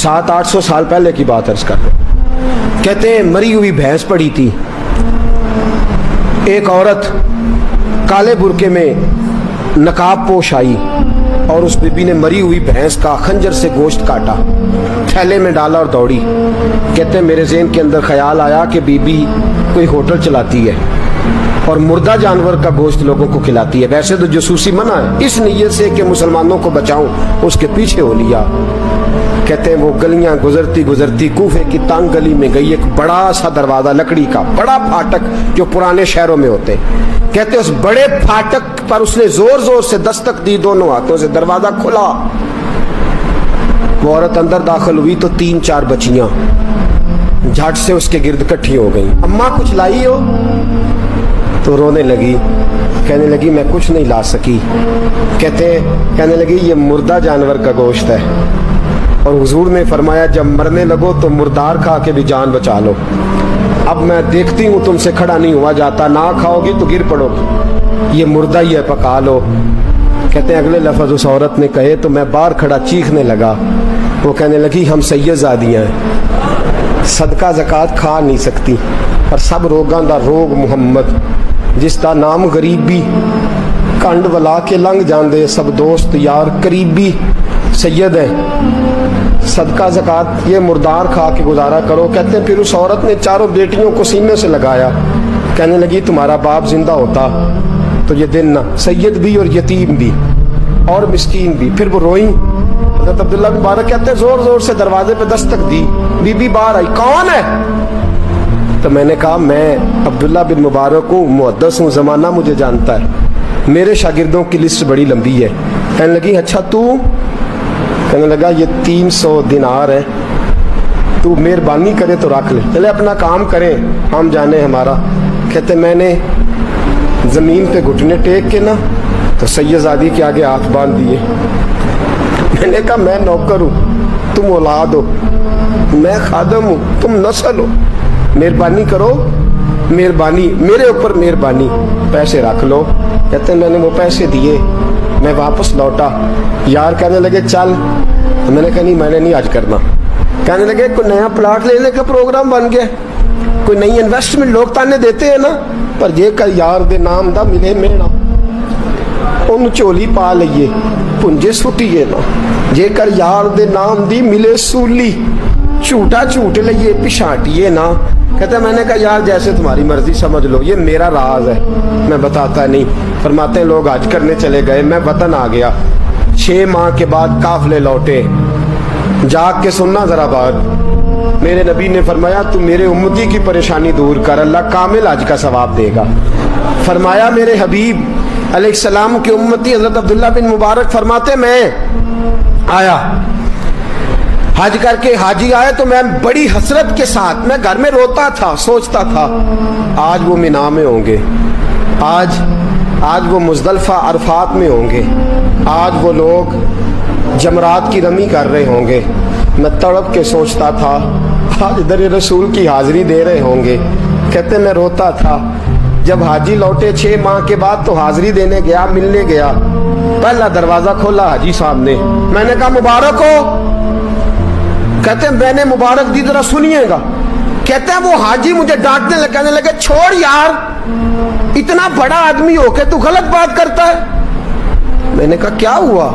700-800 साल पहले की बात अर्ज कर रहे हैं। कहते हैं मरी हुई भैंस पड़ी थी, एक औरत काले बुरके में नकाब पोश आई और उस बीबी ने मरी हुई भैंस का खंजर से गोश्त काटा, थैले में डाला और दौड़ी। कहते हैं मेरे ज़हन के अंदर ख्याल आया कि बीबी कोई होटल चलाती है और मुर्दा जानवर का गोश्त लोगों को खिलाती है। वैसे तो जासूसी मना है, इस नीयत से कि मुसलमानों को बचाऊं उसके पीछे हो लिया। कहते हैं वो गलियां गुजरती गुजरती कूफे की तंग गली में गई, एक बड़ा सा दरवाजा लकड़ी का, बड़ा फाटक जो पुराने शहरों में होते। कहते उस बड़े फाटक पर उसने जोर जोर से दस्तक दी, दोनों हाथों से दरवाजा खुला। वो औरत अंदर दाखिल हुई तो 3-4 बच्चियां झट से उसके गिर्द इकट्ठी हो गई। अम्मा कुछ लाई हो? तो रोने लगी, कहने लगी मैं कुछ नहीं ला सकी। कहने लगी ये मुर्दा जानवर का गोश्त है और हुजूर ने फरमाया जब मरने लगो तो मुर्दार खा के भी जान बचा लो। अब मैं देखती हूँ तुमसे खड़ा नहीं हुआ जाता, ना खाओगी तो गिर पड़ोगी, ये मुर्दा ही है, पका लो। कहते हैं अगले लफ्ज़ उस औरत ने कहे तो मैं बाहर खड़ा चीखने लगा। वो कहने लगी हम सैयदजादियाँ हैं, सदका ज़कात खा नहीं सकती, पर सब रोगां दा रोग मुहम्मद, जिसका नाम गरीबी, कंड वला के लंघ जांदे सब दोस्त यार करीबी, सैयद है, सदका ज़कात ये मुर्दार खा के गुजारा करो। कहते हैं फिर उस औरत ने चारों बेटियों को सीने से लगाया, कहने लगी तुम्हारा बाप जिंदा होता तो ये दिन ना, सैयद भी और यतीम भी और मिस्कीन भी। फिर वो रोई। हज़रत अब्दुल्ला बिन मुबारक कहते हैं जोर जोर से दरवाजे पे दस्तक दी, बीबी बाहर आई, कौन है? तो मैंने कहा मैं अब्दुल्ला बिन मुबारक हूँ, मुहद्दिस हूँ, ज़माना मुझे जानता है, मेरे शागिर्दों की लिस्ट बड़ी लंबी है। कहने लगी अच्छा तू? कहने लगा ये 300 दिनार है, तू मेहरबानी करे तो रख ले, चले अपना काम करें हम जाने हमारा। कहते मैंने ज़मीन पे घुटने टेक के ना तो सैयदजादी के आगे हाथ बांध दिए। मैंने कहा मैं नौकर हूँ, तुम औलाद हो, मैं खादम हूँ, तुम नस्ल हो, मेहरबानी करो, मेहरबानी मेरे ऊपर मेहरबानी, पैसे रख लो। कहते मैंने वो पैसे दिए, मैं वापस लौटा। यार कहने लगे चल, तो मैंने कहा नहीं मैंने नहीं आज करना। कहने लगे कोई नया प्लाट लेने का प्रोग्राम बन गया, कोई नई इन्वेस्टमेंट, लोग ताने देते हैं ना, पर जे कर यार दे नाम दा मिले मेड़ा उन झोली पा लइए पुंजे सुटिए ना, जे कर यार दे नाम दी मिले सूली झूठा झूठ लइए पिछाटिए ना। कहते मैंने कहा यार जैसे तुम्हारी मर्जी समझ लो, ये मेरा राज है, मैं बताता नहीं। फरमाते हैं लोग हज करने चले गए, मैं वतन आ गया, 6 माह के बाद काफले लौटे, जाग के सुनना जरा बात, मेरे नबी ने फरमाया तू मेरे उम्मती की परेशानी दूर कर, अल्लाह कामिल हज का सवाब देगा। फरमाया मेरे हबीब अलैहिस्सलाम के उम्मती हजरत अब्दुल्ला बिन मुबारक फरमाते मैं आया हज करके, हाजी आए तो मैं बड़ी हसरत के साथ, मैं घर में रोता था, सोचता था आज वो मिना में होंगे, आज वो मुज़दलिफ़ा अरफात में होंगे, आज वो लोग जमरात की रमी कर रहे होंगे। मैं तड़प के सोचता था आज दर रसूल की हाजिरी दे रहे होंगे। कहते मैं रोता था। जब हाजी लौटे 6 माह के बाद तो हाजिरी देने गया, मिलने गया, पहला दरवाजा खोला हाजी साहब ने, मैंने कहा मुबारक हो। कहते हैं मैंने मुबारक दी, जरा सुनिएगा। कहते हैं वो हाजी मुझे डांटने लगे, कहने लगे छोड़ यार, इतना बड़ा आदमी हो के तू गलत बात करता है। मैंने कहा क्या हुआ?